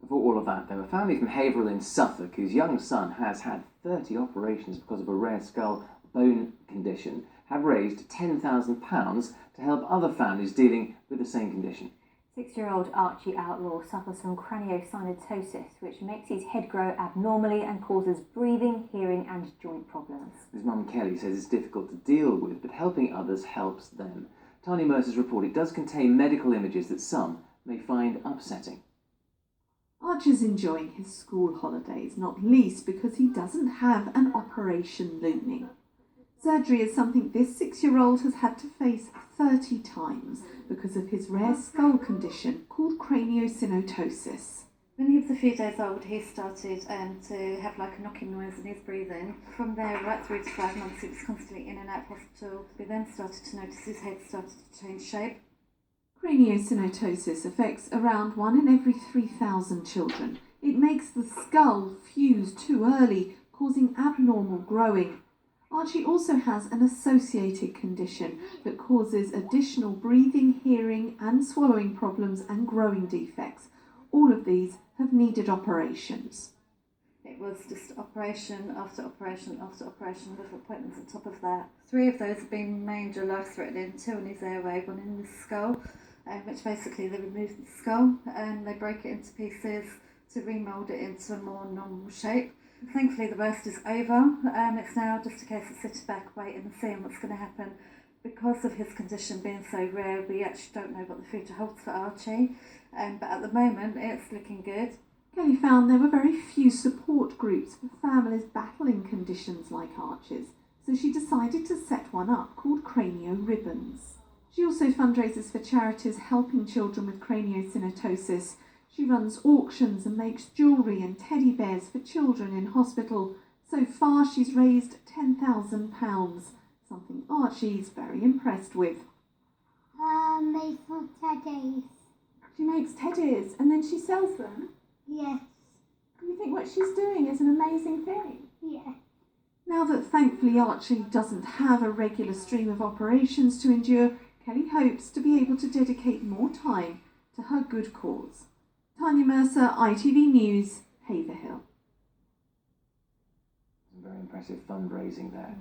Before all of that, though, a family from Haverhill in Suffolk whose young son has had 30 operations because of a rare skull bone condition have raised £10,000 to help other families dealing with the same condition. 6-year-old Archie Outlaw suffers from craniosynostosis, which makes his head grow abnormally and causes breathing, hearing and joint problems. His mum Kelly says it's difficult to deal with, but helping others helps them. Tanya Mercer's report, it does contain medical images that some may find upsetting. Archie's enjoying his school holidays, not least because he doesn't have an operation looming. Surgery is something this 6-year-old has had to face 30 times because of his rare skull condition called craniosynostosis. When he was a few days old, he started to have like a knocking noise in his breathing. From there, right through to 5 months, he was constantly in and out of hospital. We then started to notice his head started to change shape. Craniosynostosis affects around 1 in every 3,000 children. It makes the skull fuse too early, causing abnormal growing. Archie also has an associated condition that causes additional breathing, hearing and swallowing problems and growing defects. All of these have needed operations. It was just operation after operation after operation with appointments on top of that. 3 of those have been major life-threatening, 2 in his airway, 1 in his skull, which basically they remove the skull and they break it into pieces to remould it into a more normal shape. Thankfully the worst is over. It's now just a case of sitting back, waiting and seeing what's going to happen. Because of his condition being so rare, we actually don't know what the future holds for Archie, but at the moment it's looking good. Kelly found there were very few support groups for families battling conditions like Archie's, so she decided to set one up called Cranio Ribbons. She also fundraises for charities helping children with craniosynostosis. She runs auctions and makes jewellery and teddy bears for children in hospital. So far she's raised £10,000, something Archie's very impressed with. Made some teddies. She makes teddies and then she sells them? Yes. Do you think what she's doing is an amazing thing? Yes. Now that thankfully Archie doesn't have a regular stream of operations to endure, Kelly hopes to be able to dedicate more time to her good cause. Tanya Mercer, ITV News, Haverhill. Some very impressive fundraising there.